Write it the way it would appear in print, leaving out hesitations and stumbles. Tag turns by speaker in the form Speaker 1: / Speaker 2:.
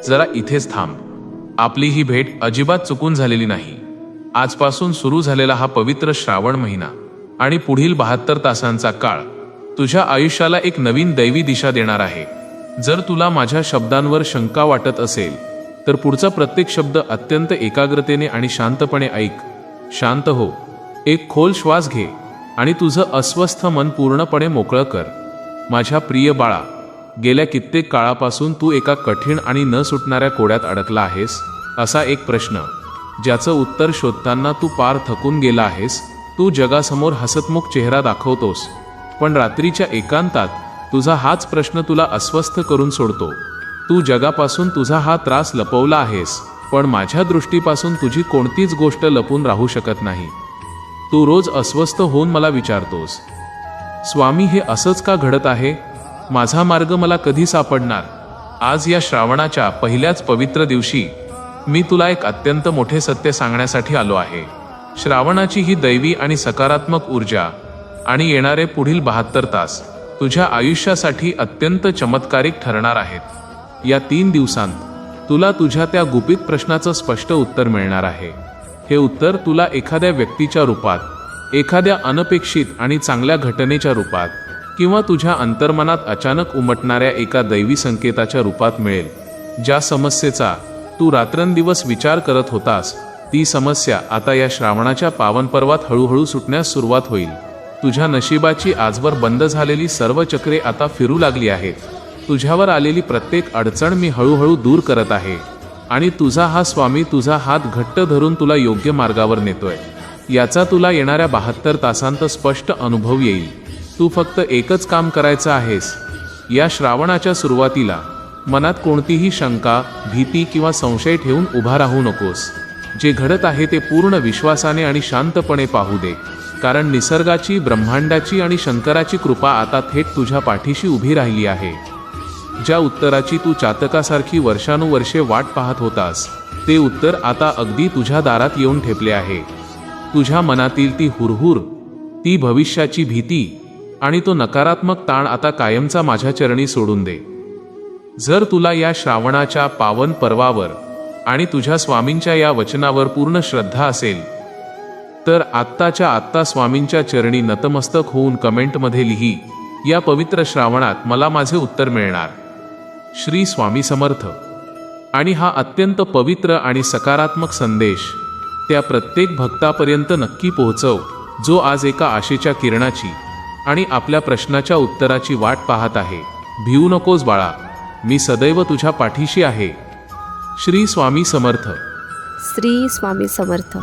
Speaker 1: जरा इथेच थांब. आपली ही भेट अजिबात चुकून झालेली नाही. आजपासून सुरू झालेला हा पवित्र श्रावण महिना आणि पुढील 72 तासांचा काळ तुझ्या आयुष्याला एक नवीन दैवी दिशा देणार आहे. जर तुला माझ्या शब्दांवर शंका वाटत असेल तर पुढचा प्रत्येक शब्द अत्यंत एकाग्रतेने आणि शांतपणे ऐक. शांत हो, एक खोल श्वास घे आणि तुझं अस्वस्थ मन पूर्णपणे मोकळं कर. माझ्या प्रिय बाळा, गेल्या कित्येक काळापासून तू एका कठीण आणि न सुटणाऱ्या कोड्यात अडकला आहेस. असा एक प्रश्न ज्याचं उत्तर शोधताना तू पार थकून गेला आहेस. तू जगासमोर हसतमुख चेहरा दाखवतोस, पण रात्रीच्या एकांतात तुझा हाच प्रश्न तुला अस्वस्थ करून सोडतो. तू जगापासून तुझा हा त्रास लपवला आहेस, पण माझ्या दृष्टीपासून तुझी कोणतीच गोष्ट लपून राहू शकत नाही. तू रोज अस्वस्थ होऊन मला विचारतोस, स्वामी हे असंच का घडत आहे? माझा मार्ग मला कधी सापडणार? आज या श्रावणाच्या पहिल्याच पवित्र दिवशी मी तुला एक अत्यंत मोठे सत्य सांगण्यासाठी आलो आहे. श्रावणाची ही दैवी आणि सकारात्मक ऊर्जा आणि येणारे पुढील 72 तास तुझ्या आयुष्यासाठी अत्यंत चमत्कारिक ठरणार आहेत. या 3 दिवसांत तुला तुझ्या त्या गुपित प्रश्नाचं स्पष्ट उत्तर मिळणार आहे. हे उत्तर तुला एखाद्या व्यक्तीच्या रूपात, एखाद्या अनपेक्षित आणि चांगल्या घटनेच्या रूपात किंवा तुझ्या अंतर्मनात अचानक उमटणाऱ्या एका दैवी संकेताच्या रूपात मिळेल. ज्या समस्येचा तू रात्रंदिवस विचार करत होतास, ती समस्या आता या श्रावणाच्या पावन पर्वात हळूहळू सुटण्यास सुरुवात होईल. तुझ्या नशिबाची आजवर बंद झालेली सर्व चक्रे आता फिरू लागली आहेत. तुझ्यावर आलेली प्रत्येक अडचण मी हळूहळू दूर करत आहे आणि तुझा हा स्वामी तुझा हात घट्ट धरून तुला योग्य मार्गावर नेतोय. याचा तुला येणाऱ्या 72 तासांत स्पष्ट अनुभव येईल. तू फक्त एकच काम करायचं आहेस. या श्रावणाच्या सुरुवातीला मनात कोणतीही शंका, भीती किंवा संशय ठेवून उभा राहू नकोस. जे घडत आहे ते पूर्ण विश्वासाने आणि शांतपणे पाहू दे, कारण निसर्गाची, ब्रह्मांडाची आणि शंकराची कृपा आता थेट तुझ्या पाठीशी उभी राहिली आहे. ज्या उत्तराची तू चातकासारखी वर्षानुवर्षे वाट पाहत होतास, ते उत्तर आता अगदी तुझ्या दारात येऊन ठेपले आहे. तुझ्या मनातील ती हुरहुर, ती भविष्याची भीती आणि तो नकारात्मक ताण आता कायमचा माझ्या चरणी सोडून दे. जर तुला या श्रावणाच्या पावन पर्वावर आणि तुझ्या स्वामींच्या या वचनावर पूर्ण श्रद्धा असेल, तर आत्ताच्या आत्ता स्वामींच्या चरणी नतमस्तक होऊन कमेंटमध्ये लिही, या पवित्र श्रावणात मला माझे उत्तर मिळणार. श्री स्वामी समर्थ. आणि हा अत्यंत पवित्र आणि सकारात्मक संदेश त्या प्रत्येक भक्तापर्यंत नक्की पोहोचव, जो आज एका आशेच्या किरणाची आणि आपल्या प्रश्नाच्या उत्तराची वाट पाहत आहे. भिवू नकोस बाळा, मी सदैव तुझ्या पाठीशी आहे. श्री स्वामी समर्थ.
Speaker 2: श्री स्वामी समर्थ.